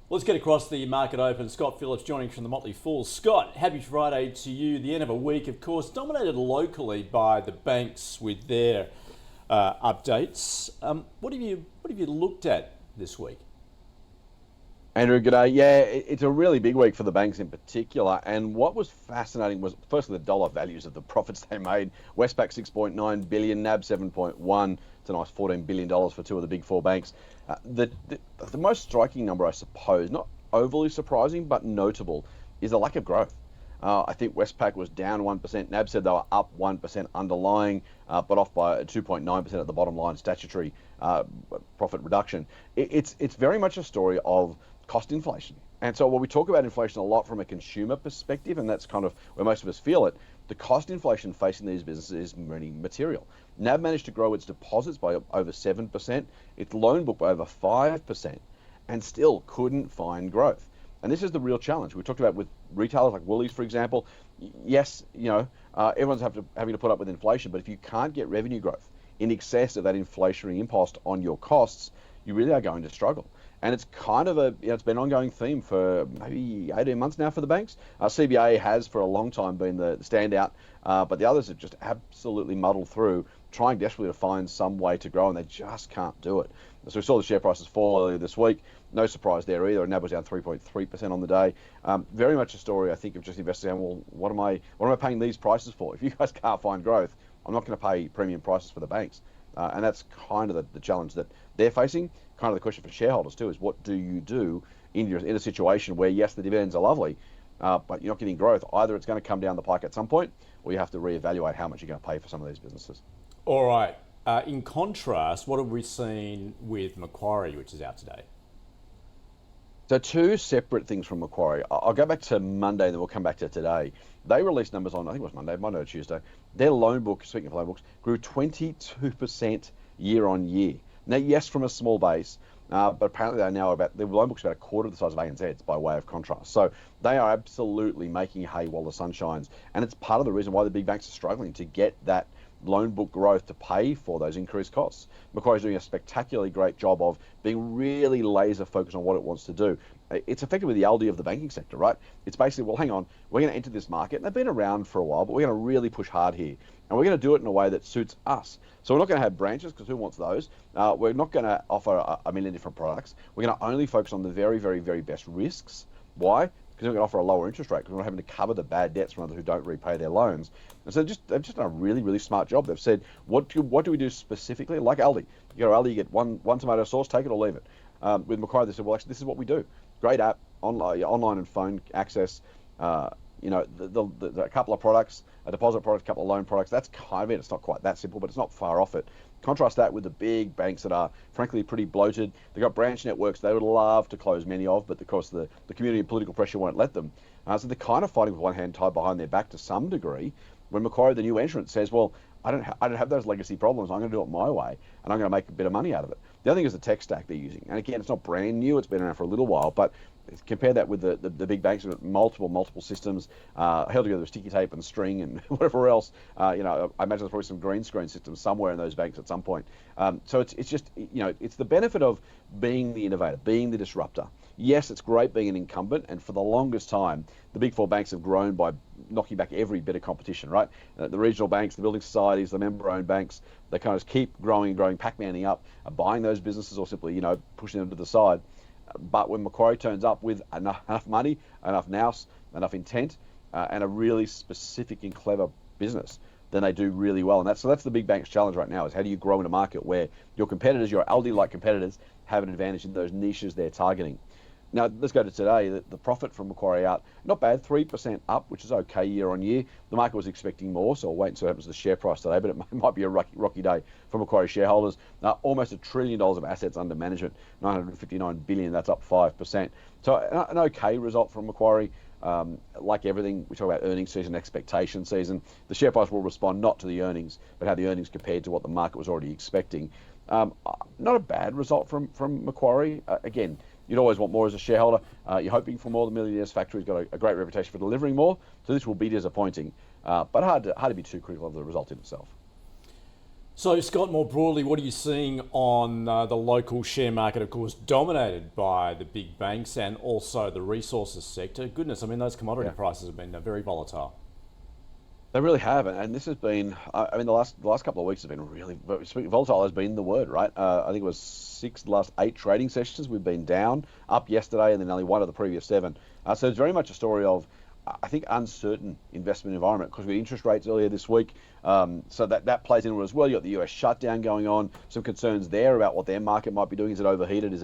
Let's get across the market open. Scott Phillips joining from the Motley Fool. Scott, happy Friday to you. The end of a week, of course, dominated locally by the banks with their updates. What have you looked at this week? Andrew, g'day. Yeah, it's a really big week for the banks in particular. And what was fascinating was, firstly, the dollar values of the profits they made. Westpac 6.9 billion, NAB 7.1. It's a nice $14 billion for two of the big four banks. The most striking number, I suppose, not overly surprising, but notable, is the lack of growth. I think Westpac was down 1%. NAB said they were up 1% underlying, but off by 2.9% at the bottom line, statutory profit reduction. It's very much a story of cost inflation. And so when we talk about inflation a lot from a consumer perspective, and that's kind of where most of us feel it, the cost inflation facing these businesses is really material. NAB managed to grow its deposits by over 7%, its loan book by over 5%, and still couldn't find growth. And this is the real challenge. We talked about with retailers like Woolies, for example. Yes, everyone's having to put up with inflation, but if you can't get revenue growth in excess of that inflationary impost on your costs, you really are going to struggle. And it's kind of it's been an ongoing theme for maybe 18 months now for the banks. CBA has for a long time been the standout, but the others have just absolutely muddled through, trying desperately to find some way to grow, and they just can't do it. So we saw the share prices fall earlier this week. No surprise there either. NAB was down 3.3% on the day. Very much a story, I think, of just investors saying, well, what am I paying these prices for? If you guys can't find growth, I'm not going to pay premium prices for the banks. And that's kind of the challenge that they're facing. Kind of the question for shareholders too is, what do you do in a situation where, yes, the dividends are lovely, but you're not getting growth? Either it's going to come down the pike at some point, or you have to reevaluate how much you're going to pay for some of these businesses. All right. In contrast, what have we seen with Macquarie, which is out today? So two separate things from Macquarie. I'll go back to Monday, then we'll come back to today. They released numbers on, I think it was Monday or Tuesday. Their loan book, speaking of loan books, grew 22% year on year. Now, yes, from a small base, but apparently their loan book's about a quarter of the size of ANZ's by way of contrast. So they are absolutely making hay while the sun shines. And it's part of the reason why the big banks are struggling to get that loan book growth to pay for those increased costs. Macquarie's doing a spectacularly great job of being really laser focused on what it wants to do. It's effectively the Aldi of the banking sector, right? It's basically, well, hang on, we're going to enter this market, and they've been around for a while, but we're going to really push hard here. And we're going to do it in a way that suits us. So we're not going to have branches, because who wants those? We're not going to offer a million different products. We're going to only focus on the very, very, very best risks. Why? Because we're going to offer a lower interest rate, because we're not having to cover the bad debts from others who don't repay their loans. And so they've just done a really, really smart job. They've said, what do we do specifically? Like Aldi. You go to Aldi, you get one tomato sauce, take it or leave it. With Macquarie, they said, well, actually, this is what we do. Great app, online and phone access, a couple of products, a deposit product, a couple of loan products. That's kind of it. It's not quite that simple, but it's not far off it. Contrast that with the big banks that are, frankly, pretty bloated. They've got branch networks they would love to close many of, but of course the community and political pressure won't let them. So they're kind of fighting with one hand tied behind their back to some degree. When Macquarie, the new entrant, says, well, I don't have those legacy problems. I'm going to do it my way, and I'm going to make a bit of money out of it. The other thing is the tech stack they're using. And again, it's not brand new. It's been around for a little while, but compare that with the big banks with multiple systems held together with sticky tape and string and whatever else. I imagine there's probably some green screen systems somewhere in those banks at some point. So it's just, it's the benefit of being the innovator, being the disruptor. Yes, it's great being an incumbent, and for the longest time, the big four banks have grown by knocking back every bit of competition, right? The regional banks, the building societies, the member-owned banks, they kind of keep growing and growing, Pac-Manning up, buying those businesses or simply, pushing them to the side. But when Macquarie turns up with enough money, enough nous, enough intent, and a really specific and clever business, then they do really well. And that's the big bank's challenge right now, is how do you grow in a market where your competitors, your Aldi-like competitors, have an advantage in those niches they're targeting. Now, let's go to today. The profit from Macquarie out, not bad, 3% up, which is okay year on year. The market was expecting more, so I'll wait and see what happens to the share price today, but it might be a rocky day for Macquarie shareholders. Almost $1 trillion of assets under management, 959 billion, that's up 5%. So an okay result from Macquarie. Like everything, we talk about earnings season, expectation season. The share price will respond not to the earnings, but how the earnings compared to what the market was already expecting. Not a bad result from Macquarie. Again, you'd always want more as a shareholder. You're hoping for more. The Millionaires Factory's got a great reputation for delivering more, so this will be disappointing. But hard to be too critical of the result in itself. So, Scott, more broadly, what are you seeing on the local share market, of course, dominated by the big banks and also the resources sector? Goodness, I mean, those commodity Yeah. prices have been very volatile. They really have, and this has been. I mean, the last couple of weeks have been really volatile. Has been the word, right? I think it was the last 8 trading sessions we've been down, up yesterday, and then only one of the previous 7. So it's very much a story of, I think, uncertain investment environment because we had interest rates earlier this week. So that plays into it as well. You got the US shutdown going on, some concerns there about what their market might be doing. Is it overheated? Is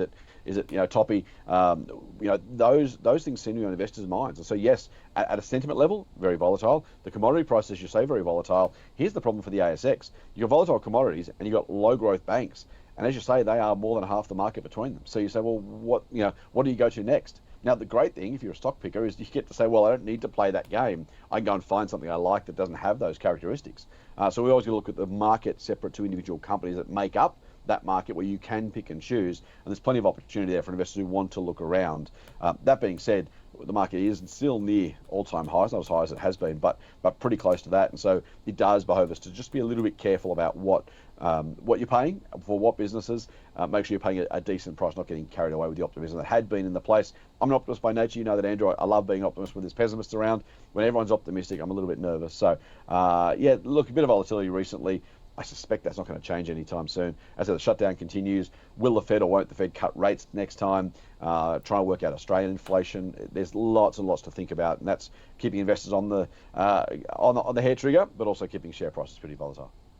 it toppy? Those things seem to be on investors' minds. And so yes, at a sentiment level, very volatile. The commodity prices, you say, very volatile. Here's the problem for the ASX: you've got volatile commodities and you've got low growth banks. And as you say, they are more than half the market between them. So you say, well, what do you go to next? Now, the great thing, if you're a stock picker, is you get to say, well, I don't need to play that game. I can go and find something I like that doesn't have those characteristics. So we always look at the market separate to individual companies that make up that market where you can pick and choose. And there's plenty of opportunity there for investors who want to look around. That being said, the market is still near all-time highs, not as high as it has been, but pretty close to that. And so it does behove us to just be a little bit careful about what you're paying for what businesses. Make sure you're paying a decent price, not getting carried away with the optimism that had been in the place. I'm an optimist by nature. You know that, Andrew. I love being an optimist when there's pessimists around. When everyone's optimistic, I'm a little bit nervous. So, look, a bit of volatility recently. I suspect that's not going to change anytime soon. As the shutdown continues, will the Fed or won't the Fed cut rates next time? Try and work out Australian inflation. There's lots and lots to think about, and that's keeping investors on the hair trigger, but also keeping share prices pretty volatile.